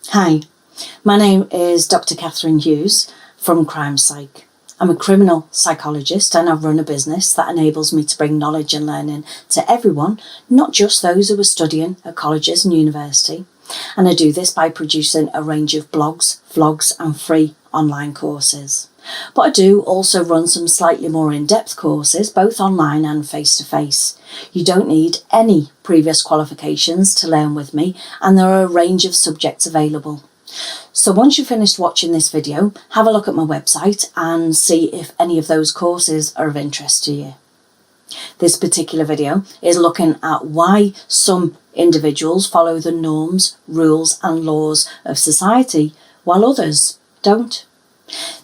Hi, my name is Dr. Catherine Hughes from Crime Psych. I'm a criminal psychologist and I run a business that enables me to bring knowledge and learning to everyone, not just those who are studying at colleges and university. And I do this by producing a range of blogs, vlogs and free online courses. But I do also run some slightly more in-depth courses, both online and face-to-face. You don't need any previous qualifications to learn with me, and there are a range of subjects available. So once you've finished watching this video, have a look at my website and see if any of those courses are of interest to you. This particular video is looking at why some individuals follow the norms, rules and laws of society, while others don't.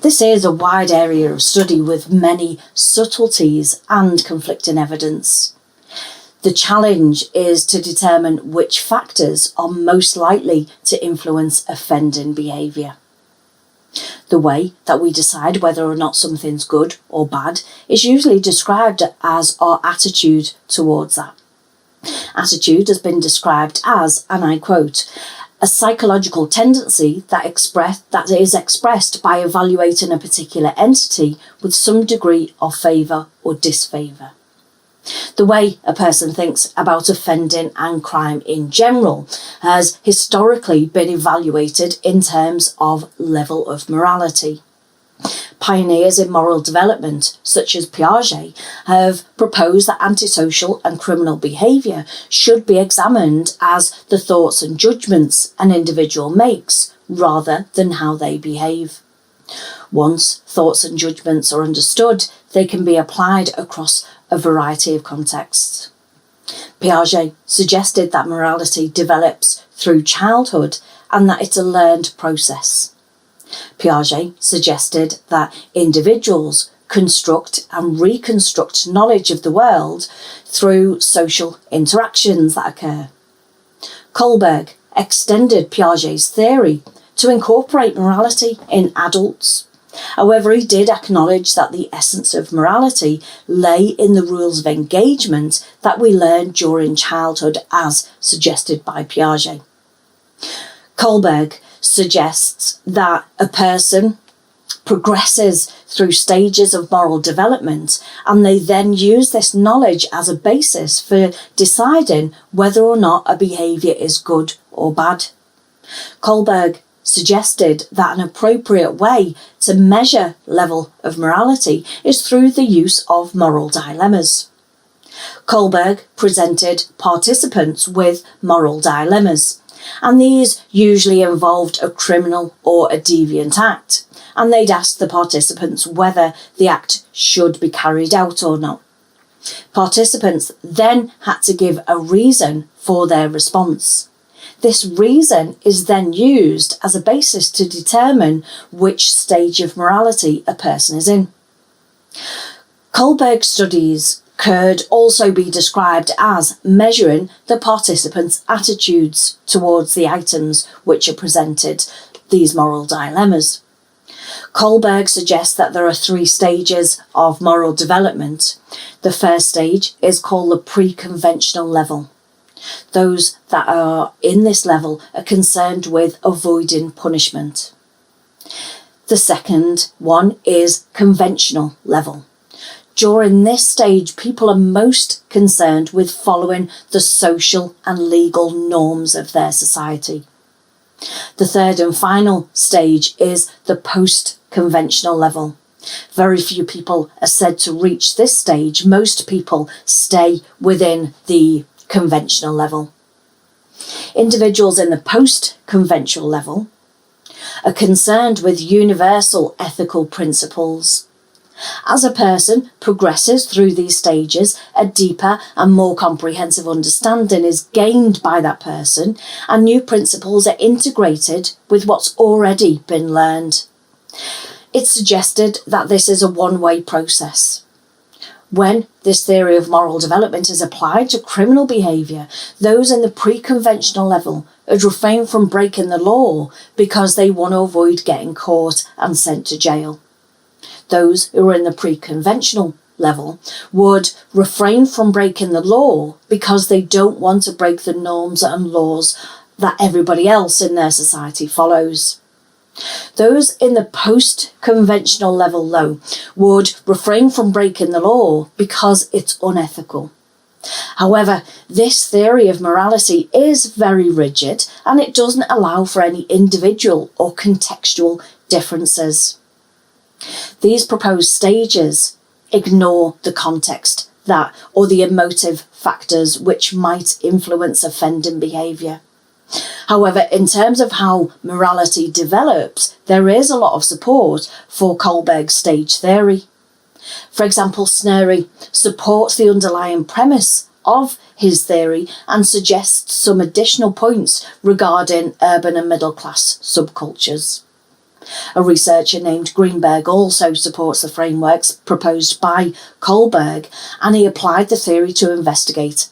This is a wide area of study with many subtleties and conflicting evidence. The challenge is to determine which factors are most likely to influence offending behaviour. The way that we decide whether or not something's good or bad is usually described as our attitude towards that. Attitude has been described as, and I quote, a psychological tendency that is expressed by evaluating a particular entity with some degree of favour or disfavour. The way a person thinks about offending and crime in general has historically been evaluated in terms of level of morality. Pioneers in moral development, such as Piaget, have proposed that antisocial and criminal behaviour should be examined as the thoughts and judgments an individual makes, rather than how they behave. Once thoughts and judgments are understood, they can be applied across a variety of contexts. Piaget suggested that morality develops through childhood and that it's a learned process. Piaget suggested that individuals construct and reconstruct knowledge of the world through social interactions that occur. Kohlberg extended Piaget's theory to incorporate morality in adults. However, he did acknowledge that the essence of morality lay in the rules of engagement that we learn during childhood, as suggested by Piaget. Kohlberg suggests that a person progresses through stages of moral development and they then use this knowledge as a basis for deciding whether or not a behaviour is good or bad. Kohlberg suggested that an appropriate way to measure level of morality is through the use of moral dilemmas. Kohlberg presented participants with moral dilemmas, and these usually involved a criminal or a deviant act, and they'd ask the participants whether the act should be carried out or not. Participants then had to give a reason for their response. This reason is then used as a basis to determine which stage of morality a person is in. Kohlberg studies could also be described as measuring the participants' attitudes towards the items which are presented, these moral dilemmas. Kohlberg suggests that there are 3 stages of moral development. The first stage is called the pre-conventional level. Those that are in this level are concerned with avoiding punishment. The second one is conventional level. During this stage, people are most concerned with following the social and legal norms of their society. The third and final stage is the post-conventional level. Very few people are said to reach this stage. Most people stay within the conventional level. Individuals in the post-conventional level are concerned with universal ethical principles. As a person progresses through these stages, a deeper and more comprehensive understanding is gained by that person, and new principles are integrated with what's already been learned. It's suggested that this is a one-way process. When this theory of moral development is applied to criminal behaviour, those in the pre-conventional level would refrain from breaking the law because they want to avoid getting caught and sent to jail. Those who are in the pre-conventional level would refrain from breaking the law because they don't want to break the norms and laws that everybody else in their society follows. Those in the post-conventional level, though, would refrain from breaking the law because it's unethical. However, this theory of morality is very rigid and it doesn't allow for any individual or contextual differences. These proposed stages ignore the context or the emotive factors which might influence offending behaviour. However, in terms of how morality develops, there is a lot of support for Kohlberg's stage theory. For example, Snery supports the underlying premise of his theory and suggests some additional points regarding urban and middle class subcultures. A researcher named Greenberg also supports the frameworks proposed by Kohlberg, and he applied the theory to investigate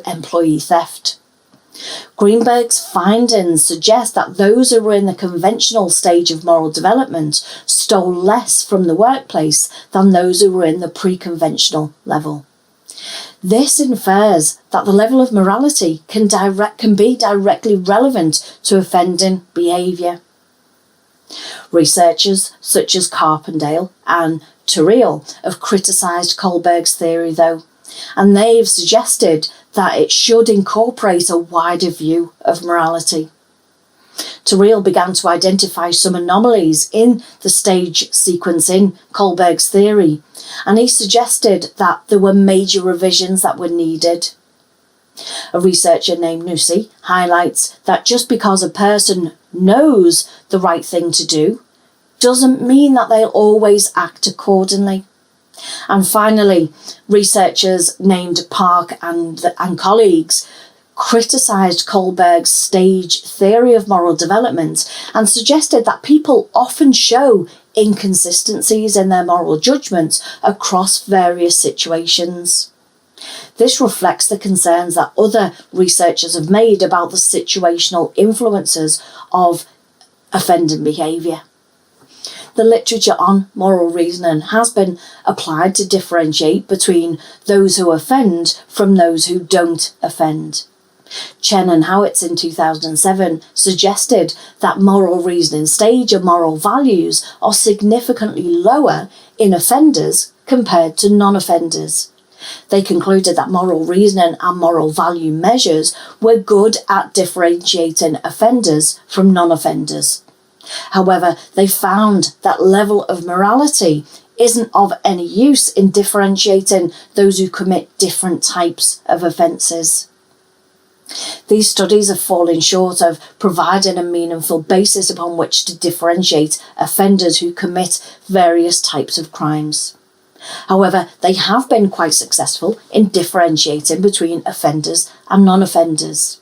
employee theft. Greenberg's findings suggest that those who were in the conventional stage of moral development stole less from the workplace than those who were in the pre-conventional level. This infers that the level of morality can be directly relevant to offending behaviour. Researchers such as Carpendale and Turrell have criticised Kohlberg's theory, though, and they've suggested that it should incorporate a wider view of morality. Turrell began to identify some anomalies in the stage sequence in Kohlberg's theory, and he suggested that there were major revisions that were needed. A researcher named Nusi highlights that just because a person knows the right thing to do doesn't mean that they'll always act accordingly. And finally, researchers named Park and colleagues criticised Kohlberg's stage theory of moral development and suggested that people often show inconsistencies in their moral judgments across various situations. This reflects the concerns that other researchers have made about the situational influences of offending behaviour. The literature on moral reasoning has been applied to differentiate between those who offend from those who don't offend. Chen and Howitz in 2007 suggested that moral reasoning stage and moral values are significantly lower in offenders compared to non-offenders. They concluded that moral reasoning and moral value measures were good at differentiating offenders from non-offenders. However, they found that level of morality isn't of any use in differentiating those who commit different types of offences. These studies have fallen short of providing a meaningful basis upon which to differentiate offenders who commit various types of crimes. However, they have been quite successful in differentiating between offenders and non-offenders.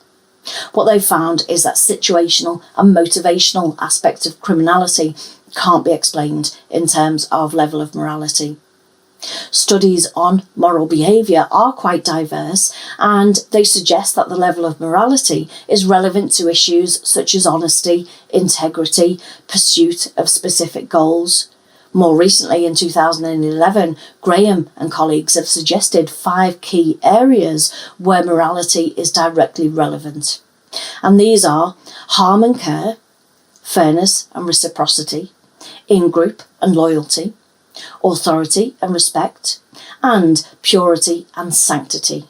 What they've found is that situational and motivational aspects of criminality can't be explained in terms of level of morality. Studies on moral behaviour are quite diverse, and they suggest that the level of morality is relevant to issues such as honesty, integrity, pursuit of specific goals. More recently, in 2011, Graham and colleagues have suggested 5 key areas where morality is directly relevant. And these are harm and care, fairness and reciprocity, in-group and loyalty, authority and respect, and purity and sanctity.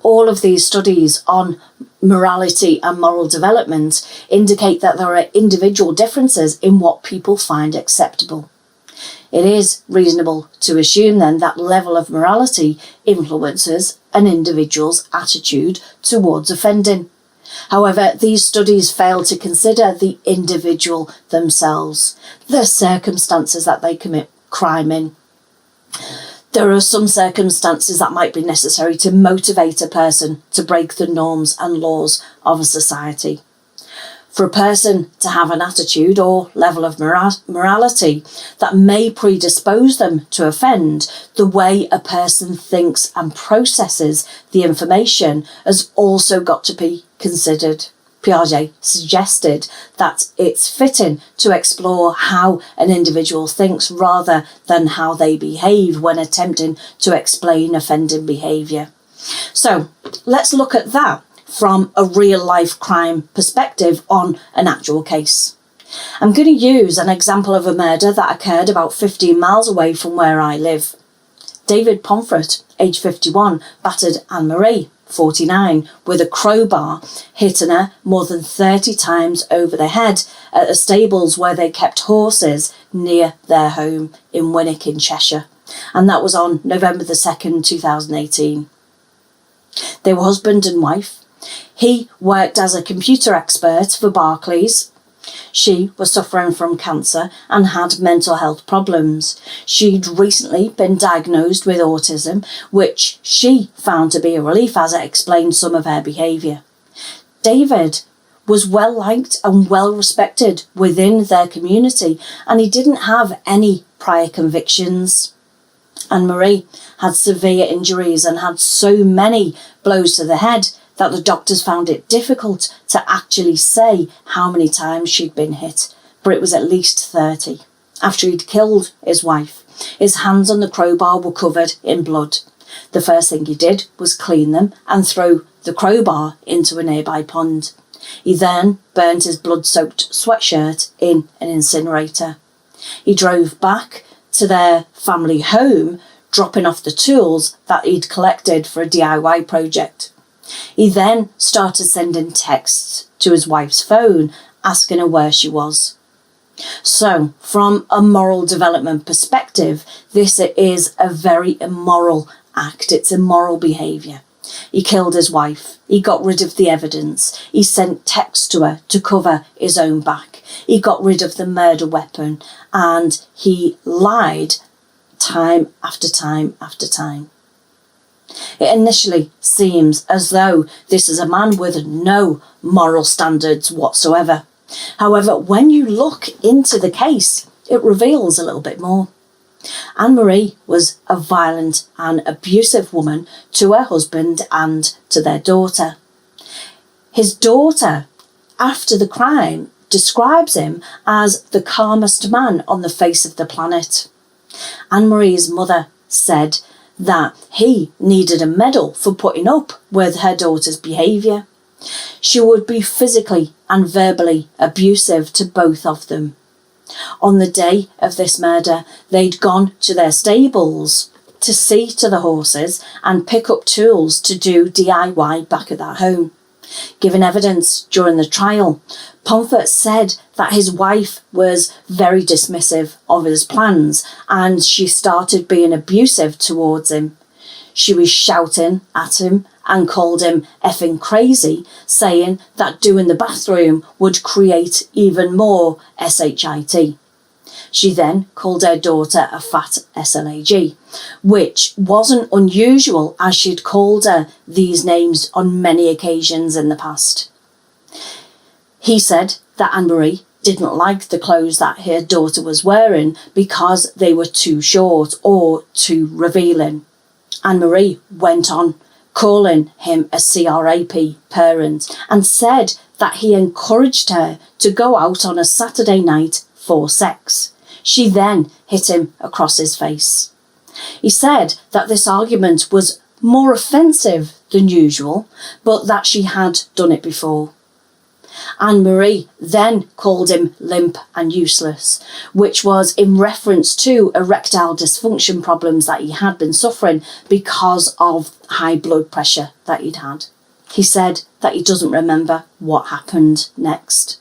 All of these studies on morality and moral development indicate that there are individual differences in what people find acceptable. It is reasonable to assume then that level of morality influences an individual's attitude towards offending. However, these studies fail to consider the individual themselves, the circumstances that they commit crime in. There are some circumstances that might be necessary to motivate a person to break the norms and laws of a society. For a person to have an attitude or level of morality that may predispose them to offend, the way a person thinks and processes the information has also got to be considered. Piaget suggested that it's fitting to explore how an individual thinks rather than how they behave when attempting to explain offending behaviour. So let's look at that from a real life crime perspective on an actual case. I'm going to use an example of a murder that occurred about 15 miles away from where I live. David Pomfret, age 51, battered Anne-Marie, 49, with a crowbar, hitting her more than 30 times over the head at the stables where they kept horses near their home in Winwick in Cheshire. And that was on November the 2nd, 2018. They were husband and wife. He worked as a computer expert for Barclays. She was suffering from cancer and had mental health problems. She'd recently been diagnosed with autism, which she found to be a relief as it explained some of her behaviour. David was well liked and well respected within their community, and he didn't have any prior convictions. Anne-Marie had severe injuries and had so many blows to the head that the doctors found it difficult to actually say how many times she'd been hit, but it was at least 30. After he'd killed his wife, his hands on the crowbar were covered in blood. The first thing he did was clean them and throw the crowbar into a nearby pond. He then burnt his blood-soaked sweatshirt in an incinerator. He drove back to their family home, dropping off the tools that he'd collected for a DIY project. He then started sending texts to his wife's phone, asking her where she was. So, from a moral development perspective, this is a very immoral act. It's immoral behaviour. He killed his wife. He got rid of the evidence. He sent texts to her to cover his own back. He got rid of the murder weapon, and he lied time after time after time. It initially seems as though this is a man with no moral standards whatsoever. However, when you look into the case, it reveals a little bit more. Anne-Marie was a violent and abusive woman to her husband and to their daughter. His daughter, after the crime, describes him as the calmest man on the face of the planet. Anne-Marie's mother said that he needed a medal for putting up with her daughter's behaviour. She would be physically and verbally abusive to both of them. On the day of this murder, they'd gone to their stables to see to the horses and pick up tools to do DIY back at that home. Giving evidence during the trial, Pomfret said that his wife was very dismissive of his plans and she started being abusive towards him. She was shouting at him and called him effing crazy, saying that doing the bathroom would create even more shit. She then called her daughter a fat SLAG, which wasn't unusual as she'd called her these names on many occasions in the past. He said that Anne-Marie didn't like the clothes that her daughter was wearing because they were too short or too revealing. Anne-Marie went on calling him a CRAP parent and said that he encouraged her to go out on a Saturday night for sex. She then hit him across his face. He said that this argument was more offensive than usual, but that she had done it before. Anne-Marie then called him limp and useless, which was in reference to erectile dysfunction problems that he had been suffering because of high blood pressure that he'd had. He said that he doesn't remember what happened next.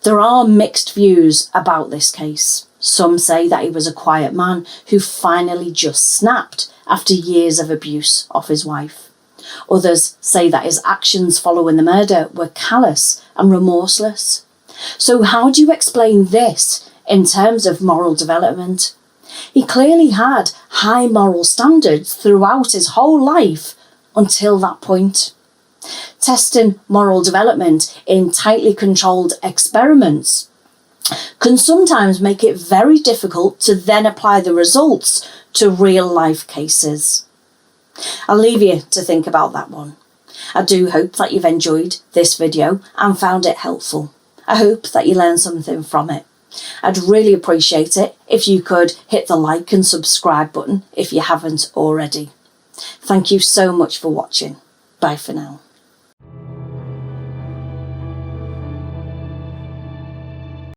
There are mixed views about this case. Some say that he was a quiet man who finally just snapped after years of abuse of his wife. Others say that his actions following the murder were callous and remorseless. So how do you explain this in terms of moral development? He clearly had high moral standards throughout his whole life until that point. Testing moral development in tightly controlled experiments can sometimes make it very difficult to then apply the results to real life cases. I'll leave you to think about that one. I do hope that you've enjoyed this video and found it helpful. I hope that you learned something from it. I'd really appreciate it if you could hit the like and subscribe button if you haven't already. Thank you so much for watching. Bye for now.